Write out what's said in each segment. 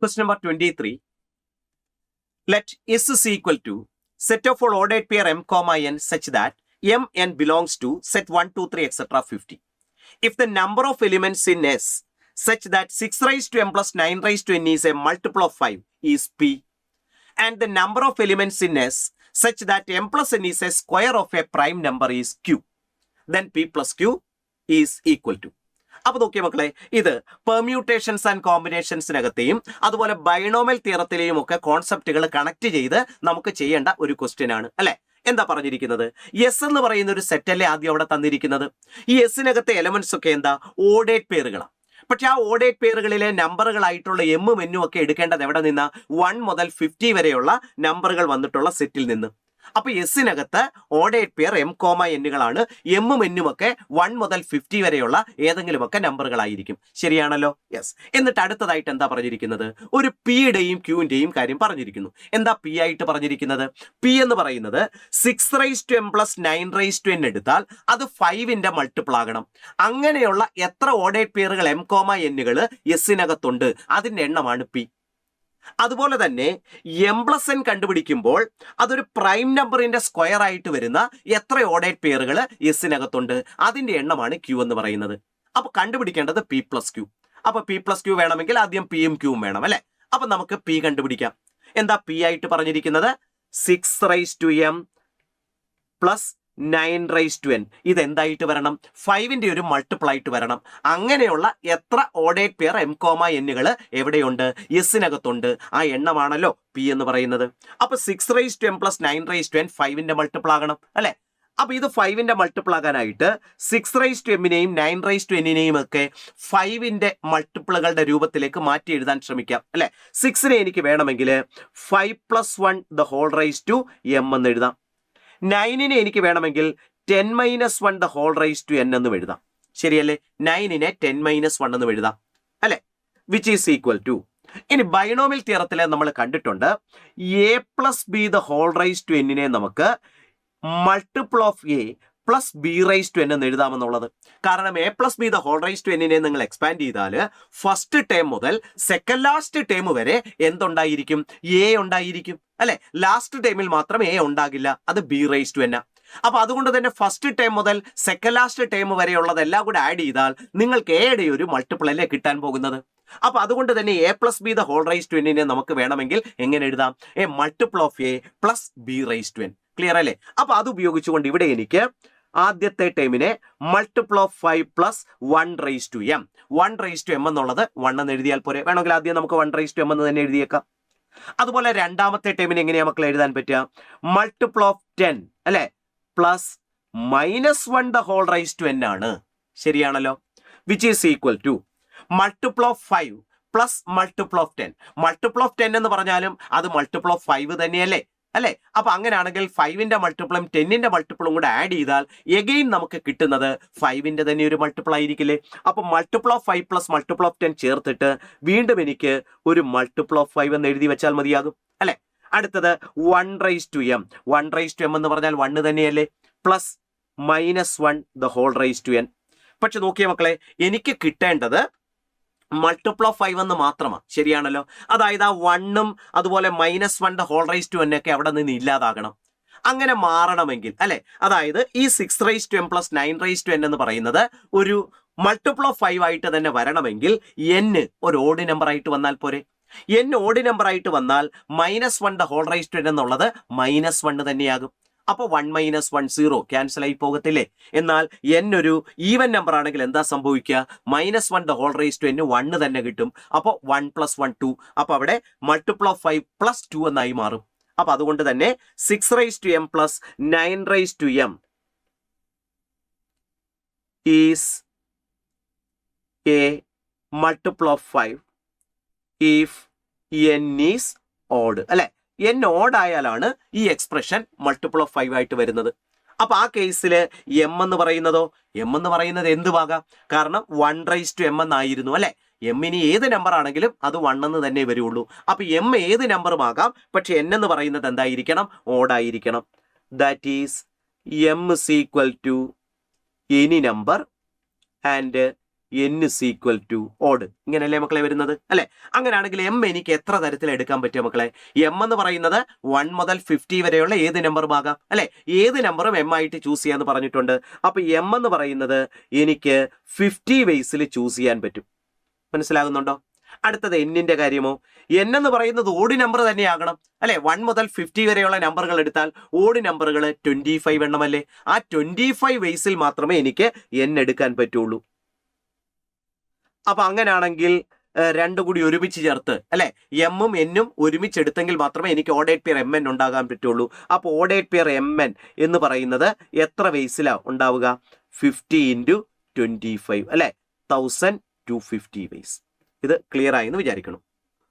Question number 23. Let S is equal to set of all ordered pair m comma n such that mn belongs to set 1, 2, 3, etc. 50. If the number of elements in S such that 6 raised to m plus 9 raised to n is a multiple of 5 is P, and the number of elements in S such that m plus n is a square of a prime number is Q, then P plus Q is equal to. അപ്പോൾ നോക്കിയ മക്കളെ, ഇത് permutations and കോമ്പിനേഷൻസിനകത്തെയും അതുപോലെ binomial തിയറത്തിലെയും ഒക്കെ കോൺസെപ്റ്റുകൾ connect ചെയ്ത് നമുക്ക് ചെയ്യേണ്ട ഒരു question ആണ് അല്ലെ. എന്താ പറഞ്ഞിരിക്കുന്നത്? എസ് എന്ന് പറയുന്ന ഒരു സെറ്റ് അല്ലേ ആദ്യം അവിടെ തന്നിരിക്കുന്നത്. ഈ എസിനകത്തെ എലമെന്റ്സ് ഒക്കെ എന്താ? ഓഡേഡ് പേരുകളാണ്. പക്ഷെ ആ ഓഡേഡ് പേരുകളിലെ നമ്പറുകളായിട്ടുള്ള എമ്മും എന്നും ഒക്കെ എടുക്കേണ്ടത് എവിടെ നിന്നാ? 1 മുതൽ 50 വരെയുള്ള നമ്പറുകൾ വന്നിട്ടുള്ള സെറ്റിൽ നിന്ന്. അപ്പൊ എസിനകത്ത് ഓഡേഡ് പെയർ എം കോമ എന്നുകളാണ്. എമ്മും എന്നും ഒക്കെ 1 മുതൽ 50 വരെയുള്ള ഏതെങ്കിലുമൊക്കെ നമ്പറുകളായിരിക്കും. ശരിയാണല്ലോ? യെസ്. എന്നിട്ട് അടുത്തതായിട്ട് എന്താ പറഞ്ഞിരിക്കുന്നത്? ഒരു പിയുടെയും ക്യൂവിന്റെയും കാര്യം പറഞ്ഞിരിക്കുന്നു. എന്താ പി ആയിട്ട് പറഞ്ഞിരിക്കുന്നത്? പി എന്ന് പറയുന്നത് 6 raise to M plus 9 raise to n എടുത്താൽ അത് 5ന്റെ മൾട്ടിപ്പിൾ ആകണം. അങ്ങനെയുള്ള എത്ര ഓഡേഡ് പെയറുകൾ എം കോമ എന്നുകൾ എസിനകത്തുണ്ട് അതിന്റെ എണ്ണമാണ് പി. അതുപോലെ തന്നെ എം പ്ലസ് എൻ കണ്ടുപിടിക്കുമ്പോൾ അതൊരു പ്രൈം നമ്പറിന്റെ സ്ക്വയർ ആയിട്ട് വരുന്ന എത്ര ഓഡേഡ് പെയറുകൾ എസിനകത്തുണ്ട് അതിന്റെ എണ്ണമാണ് ക്യൂ എന്ന് പറയുന്നത്. അപ്പൊ കണ്ടുപിടിക്കേണ്ടത് പി പ്ലസ് ക്യൂ. അപ്പൊ പി പ്ലസ് ക്യൂ വേണമെങ്കിൽ ആദ്യം പിയും ക്യൂവും വേണം അല്ലെ. അപ്പൊ നമുക്ക് പി കണ്ടുപിടിക്കാം. എന്താ പി ആയിട്ട് പറഞ്ഞിരിക്കുന്നത്? 6 raise to M plus 9 raise to N. ഇതെന്തായിട്ട് വരണം? 5ന്റെ ഒരു മൾട്ടിപ്പിൾ ആയിട്ട് വരണം. അങ്ങനെയുള്ള എത്ര ഓഡേഡ് പെയർ എം കോമ എന്നുകൾ എവിടെയുണ്ട്? എസിനകത്തുണ്ട്. ആ എണ്ണമാണല്ലോ പി എന്ന് പറയുന്നത്. അപ്പൊ 6 raise to M plus 9 raise to N 5ന്റെ മൾട്ടിപ്പിൾ ആകണം അല്ലെ. അപ്പൊ ഇത് 5ന്റെ മൾട്ടിപ്പിൾ ആകാനായിട്ട് 6 റൈസ് ടു എമ്മിനെയും 9 റൈസ് ടു എന്നിനെയും ഒക്കെ 5ന്റെ മൾട്ടിപ്പിളുകളുടെ രൂപത്തിലേക്ക് മാറ്റി എഴുതാൻ ശ്രമിക്കാം അല്ലെ. 6നെ എനിക്ക് വേണമെങ്കിൽ 5 plus 1 the whole raise to m എന്ന് എഴുതാം. 9നെ എനിക്ക് വേണമെങ്കിൽ 10 minus 1 the whole raise to n എന്നും എഴുതാം. ശരിയല്ലേ? 9നെ 10 മൈനസ് 1 എന്നും എഴുതാം അല്ലെ. വിച്ച് ഈസ് ഈക്വൽ ടു, ഇനി ബൈനോമിയൽ തിയറത്തിലെ നമ്മൾ കണ്ടിട്ടുണ്ട് A plus B the whole raise to എന്നിനെ നമുക്ക് multiple of A plus B raise to N എന്ന് എഴുതാമെന്നുള്ളത്. കാരണം A plus B the whole raise to എന്നിനെ നിങ്ങൾ എക്സ്പാൻഡ് ചെയ്താൽ ഫസ്റ്റ് ടേം മുതൽ സെക്കൻഡ് ലാസ്റ്റ് ടേം വരെ എന്തുണ്ടായിരിക്കും? എ ഉണ്ടായിരിക്കും അല്ലെ. ലാസ്റ്റ് ടൈമിൽ മാത്രം എ ഉണ്ടാകില്ല, അത് ബി റൈസ് ടു എൻ. അപ്പൊ അതുകൊണ്ട് തന്നെ ഫസ്റ്റ് ടൈം മുതൽ സെക്കൻഡ് ലാസ്റ്റ് ടൈം വരെയുള്ളതെല്ലാം കൂടെ ആഡ് ചെയ്താൽ നിങ്ങൾക്ക് എയുടെ ഒരു മൾട്ടിപ്പിൾ അല്ലേ കിട്ടാൻ പോകുന്നത്. അപ്പൊ അതുകൊണ്ട് തന്നെ A plus B the whole raise to എന്നിനെ നമുക്ക് വേണമെങ്കിൽ എങ്ങനെ എഴുതാം? A multiple of A plus B raise to N. Clear അല്ലേ? അപ്പൊ അത് ഉപയോഗിച്ചുകൊണ്ട് ഇവിടെ എനിക്ക് ആദ്യത്തെ ടൈമിനെ multiple of 5 plus 1 raise to M. 1 raise to M എന്നുള്ളത് 1 എന്ന് എഴുതിയാൽ പോരെ. വേണമെങ്കിൽ ആദ്യം നമുക്ക് 1 റൈസ് ടു എം എന്ന് തന്നെ എഴുതിയേക്കാം. അതുപോലെ രണ്ടാമത്തെ ടൈമിന് എങ്ങനെയാ മക്കൾ എഴുതാൻ പറ്റുക? മൾട്ടിപ്പിൾ ഓഫ് 10 അല്ലെ plus minus 1 the whole raise to n ആണ്. ശരിയാണല്ലോ? Which is equal to multiple of 5 plus multiple of 10. Multiple of 10 എന്ന് പറഞ്ഞാലും അത് മൾട്ടിപ്പിൾ ഓഫ് 5 തന്നെയല്ലേ അല്ലെ. അപ്പൊ അങ്ങനെയാണെങ്കിൽ 5ന്റെ മൾട്ടിപ്പിളും 10ന്റെ മൾട്ടിപ്പിളും കൂടെ ആഡ് ചെയ്താൽ എഗെയിൻ നമുക്ക് കിട്ടുന്നത് 5ന്റെ തന്നെ ഒരു മൾട്ടിപ്പിൾ ആയിരിക്കില്ലേ. അപ്പൊ multiple of 5 plus multiple of 10 ചേർത്തിട്ട് വീണ്ടും എനിക്ക് ഒരു മൾട്ടിപ്പിൾ ഓഫ് 5 എന്ന് എഴുതി വെച്ചാൽ മതിയാകും അല്ലെ. അടുത്തത് 1 raise to M. 1 raise to m എന്ന് പറഞ്ഞാൽ 1 തന്നെയല്ലേ. Plus minus 1 the whole raise to n. പക്ഷെ നോക്കിയ മക്കളെ, എനിക്ക് കിട്ടേണ്ടത് മൾട്ടിപ്പിൾ ഓഫ് 5 എന്ന് മാത്രമാണ്. ശരിയാണല്ലോ? അതായത് ആ 1ഉം അതുപോലെ minus 1 the whole raise to n ഒക്കെ അവിടെ നിന്ന് ഇല്ലാതാകണം. അങ്ങനെ മാറണമെങ്കിൽ അല്ലെ, അതായത് ഈ 6 raise to M plus 9 raise to N എന്ന് പറയുന്നത് ഒരു മൾട്ടിപ്പിൾ ഓഫ് 5 ആയിട്ട് തന്നെ വരണമെങ്കിൽ n ഒരു ഓഡ് നമ്പർ ആയിട്ട് വന്നാൽ പോരെ. n ഓഡ് നമ്പർ ആയിട്ട് വന്നാൽ minus 1 the whole raise to n എന്നുള്ളത് മൈനസ് 1 തന്നെയാകും. അപ്പൊ 1 മൈനസ് 1 0 ക്യാൻസൽ ആയി പോകത്തില്ലേ. എന്നാൽ n ഒരു ഈവൻ നമ്പർ ആണെങ്കിൽ എന്താ സംഭവിക്കുക? Minus 1 the whole raise to n 1 തന്നെ കിട്ടും. അപ്പോൾ 1 പ്ലസ് 1 2. അപ്പൊ അവിടെ മൾട്ടിപ്പിൾ ഓഫ് 5 പ്ലസ് 2 എന്നായി മാറും. അപ്പൊ അതുകൊണ്ട് തന്നെ 6 raise to M plus 9 raise to m is a multiple of 5 if n is odd അല്ലെ. n ഓഡ് ആയാലാണ് ഈ എക്സ്പ്രഷൻ മൾട്ടിപ്പിൾ ഓഫ് 5 ആയിട്ട് വരുന്നത്. അപ്പൊ ആ കേസിൽ എം എന്ന് പറയുന്നതോ? എം എന്ന് പറയുന്നത് എന്തുവാകാം? കാരണം 1 റൈസ് ടു എം എന്നായിരുന്നു അല്ലെ. എമ്മിന് ഏത് നമ്പർ ആണെങ്കിലും അത് 1 എന്ന് തന്നെ വരുള്ളൂ. അപ്പൊ എം ഏത് നമ്പറും ആകാം, പക്ഷെ n എന്ന് പറയുന്നത് എന്തായിരിക്കണം? ഓഡ് ആയിരിക്കണം. That is m is equal to any number and n is equal to odd. ഇങ്ങനെയല്ലേ മക്കളെ വരുന്നത് അല്ലെ? അങ്ങനെയാണെങ്കിൽ m എനിക്ക് എത്ര തരത്തിൽ എടുക്കാൻ പറ്റും മക്കളെ? m എന്ന് പറയുന്നത് 1 മുതൽ 50 വരെയുള്ള ഏത് നമ്പറും ആകാം അല്ലെ? ഏത് നമ്പറും m ആയിട്ട് ചൂസ് ചെയ്യാന്ന് പറഞ്ഞിട്ടുണ്ട്. അപ്പൊ m എന്ന് പറയുന്നത് എനിക്ക് 50 വേസിൽ ചൂസ് ചെയ്യാൻ പറ്റും. മനസ്സിലാകുന്നുണ്ടോ? അടുത്തത് എന്നിന്റെ കാര്യമോ? n എന്ന് പറയുന്നത് ഓഡ് നമ്പർ തന്നെയാകണം അല്ലെ? 1 മുതൽ 50 വരെയുള്ള നമ്പറുകൾ എടുത്താൽ ഓഡ് നമ്പറുകൾ 25 എണ്ണമല്ലേ? ആ 25 വേസിൽ മാത്രമേ എനിക്ക് n എടുക്കാൻ പറ്റുള്ളൂ. അപ്പൊ അങ്ങനെയാണെങ്കിൽ രണ്ടും കൂടി ഒരുമിച്ച് ചേർത്ത് അല്ലെ എമ്മും എന്നും ഒരുമിച്ച് എടുത്തെങ്കിൽ മാത്രമേ എനിക്ക് ഓഡേറ്റ് പെയർ mn ഉണ്ടാകാൻ പറ്റുള്ളൂ. അപ്പോൾ ഓഡേറ്റ് പെയർ mn എന്ന് പറയുന്നത് എത്ര വേസിലാണ് ഉണ്ടാവുക? 50 × 25 അല്ലെ? 1250 വേസ്. ഇത് ക്ലിയർ ആയി എന്ന് വിചാരിക്കണം.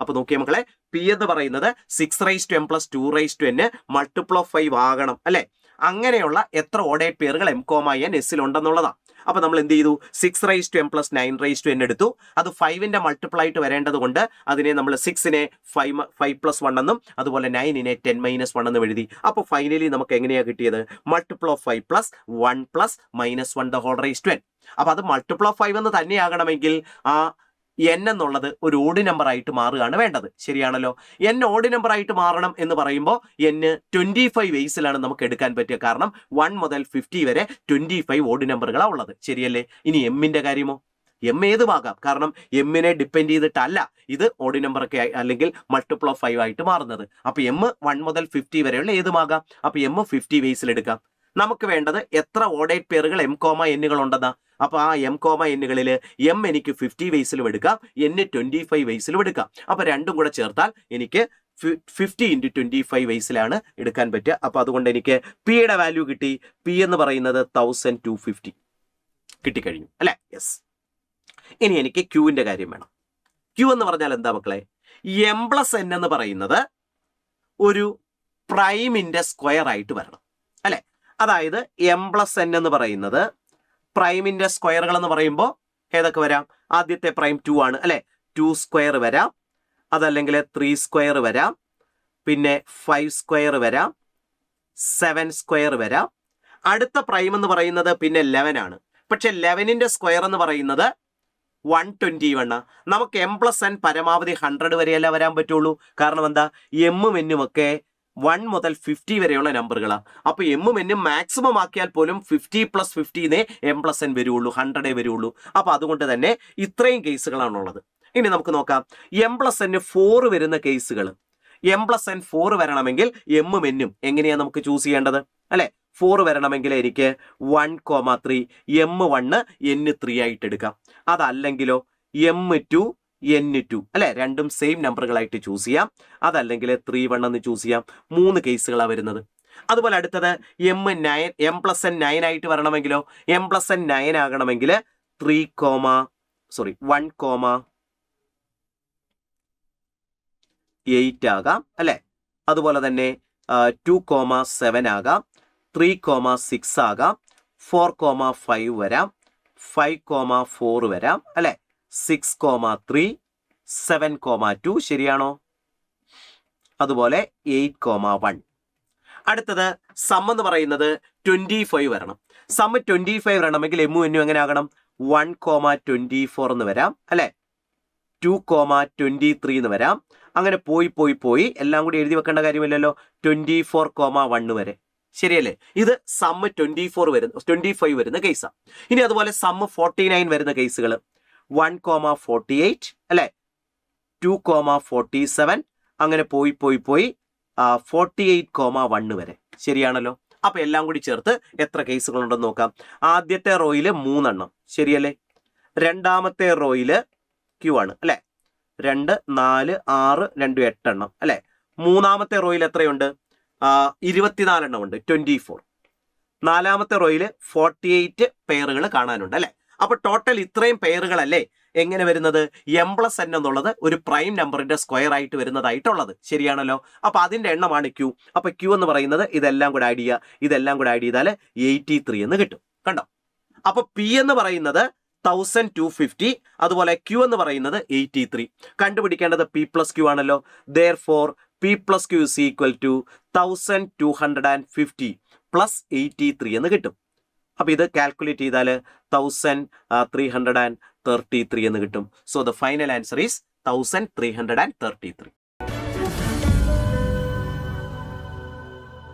അപ്പൊ നോക്കിയ മക്കളെ, പി എന്ന് പറയുന്നത് 6m + 2n മൾട്ടിപ്പിൾ ഓഫ് 5 ആകണം അല്ലെ? അങ്ങനെയുള്ള എത്ര ഓഡേറ്റ് പെയറുകൾ m, n എസ്സിൽ ഉണ്ടെന്നുള്ളതാണ്. അപ്പൊ നമ്മൾ എന്ത് ചെയ്തു? 6m + 9n എടുത്തു. അത് 5ന്റെ മൾട്ടിപ്പിൾ ആയിട്ട് വരേണ്ടത് കൊണ്ട് അതിനെ നമ്മൾ 6നെ 5 + 1 എന്നും അതുപോലെ 9നെ 10 - 1 എന്നും എഴുതി. അപ്പൊ ഫൈനലി നമുക്ക് എങ്ങനെയാ കിട്ടിയത്? മൾട്ടിപ്പിൾ ഓഫ് 5 + 1 + -1 അപ്പൊ അത് മൾട്ടിപ്പിൾ ഓഫ് 5 എന്ന് തന്നെയാകണമെങ്കിൽ ആ n എന്നുള്ളത് ഒരു ഓഡ് നമ്പർ ആയിട്ട് മാറുകയാണ് വേണ്ടത്. ശരിയാണല്ലോ? n ഓഡ് നമ്പർ ആയിട്ട് മാറണം എന്ന് പറയുമ്പോൾ n 25 വേസിലാണ് നമുക്ക് എടുക്കാൻ പറ്റുക. കാരണം 1 മുതൽ 50 വരെ 25 ഓഡ് നമ്പറുകളാണ് ഉള്ളത്. ശരിയല്ലേ? ഇനി എമ്മിന്റെ കാര്യമോ? എം ഏതുമാകാം. കാരണം എമ്മിനെ ഡിപ്പെൻഡ് ചെയ്തിട്ടല്ല ഇത് ഓഡ് നമ്പർ ഒക്കെ അല്ലെങ്കിൽ മൾട്ടിപ്പിൾ ഓഫ് 5 ആയിട്ട് മാറുന്നത്. അപ്പൊ എം 1 മുതൽ 50 വരെയുള്ള ഏതുമാകാം. അപ്പൊ എം 50 വേസിൽ എടുക്കാം. നമുക്ക് വേണ്ടത് എത്ര ഓഡേറ്റ് പെയറുകൾ m, n ഉണ്ടെന്നാ. അപ്പൊ ആ m, n m എനിക്ക് 50 വേസിലും എടുക്കാം, n 25 വേസിലും എടുക്കാം. അപ്പൊ രണ്ടും കൂടെ ചേർത്താൽ എനിക്ക് 50 × 25 വേസിലാണ് എടുക്കാൻ പറ്റുക. അപ്പൊ അതുകൊണ്ട് എനിക്ക് പിയുടെ വാല്യൂ കിട്ടി. പി എന്ന് പറയുന്നത് 1250 കിട്ടിക്കഴിഞ്ഞു അല്ലെ? യെസ്. ഇനി എനിക്ക് ക്യൂവിന്റെ കാര്യം വേണം. ക്യൂ എന്ന് പറഞ്ഞാൽ എന്താ മക്കളെ? m + n എന്ന് പറയുന്നത് ഒരു പ്രൈമിന്റെ സ്ക്വയർ ആയിട്ട് വരണം അല്ലെ? അതായത് m + n എന്ന് പറയുന്നത് പ്രൈമിന്റെ സ്ക്വയറുകൾ എന്ന് പറയുമ്പോൾ ഏതൊക്കെ വരാം? ആദ്യത്തെ പ്രൈം 2 ആണ് അല്ലെ? 2² വരാം, അതല്ലെങ്കിൽ 3² വരാം, പിന്നെ 5² വരാം, 7² വരാം. അടുത്ത പ്രൈം എന്ന് പറയുന്നത് പിന്നെ 11 ആണ്. പക്ഷെ 11ന്റെ സ്ക്വയർ എന്ന് പറയുന്നത് 121. നമുക്ക് m + n പരമാവധി 100 വരെയല്ല വരാൻ പറ്റുള്ളൂ. കാരണം എന്താ? എമ്മും എന്നും ഒക്കെ 1 മുതൽ 50 വരെയുള്ള നമ്പറുകളാണ്. അപ്പൊ എമ്മും എന്നും മാക്സിമം ആക്കിയാൽ പോലും 50 + 50 m + n വരുള്ളൂ, 100 വരുള്ളൂ. അപ്പൊ അതുകൊണ്ട് തന്നെ ഇത്രയും കേസുകളാണുള്ളത്. ഇനി നമുക്ക് നോക്കാം m + n 4 വരുന്ന കേസുകൾ. m + n 4 വരണമെങ്കിൽ എമ്മും എന്നും എങ്ങനെയാണ് നമുക്ക് ചൂസ് ചെയ്യേണ്ടത് അല്ലെ? 4 വരണമെങ്കിൽ എനിക്ക് 1,3 m1 n3 ആയിട്ട് എടുക്കാം. അതല്ലെങ്കിലോ m2 n2 അല്ലെ? രണ്ടും സെയിം നമ്പറുകളായിട്ട് ചൂസ് ചെയ്യാം. അതല്ലെങ്കിൽ 3,1 എന്ന് ചൂസ് ചെയ്യാം. 3 കേസുകളാണ് വരുന്നത്. അതുപോലെ അടുത്തത് m + n 9 ആയിട്ട് വരണമെങ്കിലോ? m + n 9 ആകണമെങ്കിൽ 1,8 ആകാം അല്ലെ? അതുപോലെ തന്നെ 2,7 ആകാം, 3,6 ആകാം, 4,5 വരാം, 5,4 വരാം അല്ലെ? 6,3, 7,2 ശരിയാണോ? അതുപോലെ 8,1. അടുത്തത് സം എന്ന് പറയുന്നത് 25 വരണം. സം 25 വരണമെങ്കിൽ എമ്മും എന്നും എങ്ങനെ ആകണം? 1,24 എന്ന് വരാം അല്ലെ? 2,23 എന്ന് വരാം. അങ്ങനെ പോയി എല്ലാം കൂടി എഴുതി വെക്കേണ്ട കാര്യമില്ലല്ലോ. 24,1 വരെ. ശരിയല്ലേ? ഇത് സം 25 വരുന്ന കേസാണ്. ഇനി അതുപോലെ സം 49 വരുന്ന കേസുകൾ 1,48 അല്ലെ? 2,47 അങ്ങനെ പോയി 48,1 വരെ. ശരിയാണല്ലോ? അപ്പൊ എല്ലാം കൂടി ചേർത്ത് എത്ര കേസുകളുണ്ടെന്ന് നോക്കാം. ആദ്യത്തെ റോയില് 3 എണ്ണം ശരിയല്ലേ? രണ്ടാമത്തെ റോയില് ക്യൂ ആണ് അല്ലെ? 2, 4, 6, 2, 8 എണ്ണം അല്ലെ? മൂന്നാമത്തെ റോയിൽ എത്രയുണ്ട്? 24 എണ്ണം ഉണ്ട്, 24. നാലാമത്തെ റോയിൽ 48 പെയറുകൾ കാണാനുണ്ട് അല്ലെ? അപ്പൊ ടോട്ടൽ ഇത്രയും പെയറുകളല്ലേ എങ്ങനെ വരുന്നത്? m + n എന്നുള്ളത് ഒരു പ്രൈം നമ്പറിന്റെ സ്ക്വയർ ആയിട്ട് വരുന്നതായിട്ടുള്ളത്. ശരിയാണല്ലോ? അപ്പൊ അതിന്റെ എണ്ണമാണ് ക്യൂ. അപ്പൊ ക്യൂ എന്ന് പറയുന്നത് ഇതെല്ലാം കൂടെ ആഡ് ചെയ്താൽ 83 എന്ന് കിട്ടും. കണ്ടോ? അപ്പൊ പി എന്ന് പറയുന്നത് 1250, അതുപോലെ ക്യൂ എന്ന് പറയുന്നത് 83. കണ്ടുപിടിക്കേണ്ടത് പി + ക്യൂ ആണല്ലോ. therefore p + q is equal to 1250 + 83 എന്ന് കിട്ടും. അപ്പൊ ഇത് കാൽക്കുലേറ്റ് ചെയ്താൽ 1330 33 എന്ന് കിട്ടും. So the final answer is 1333.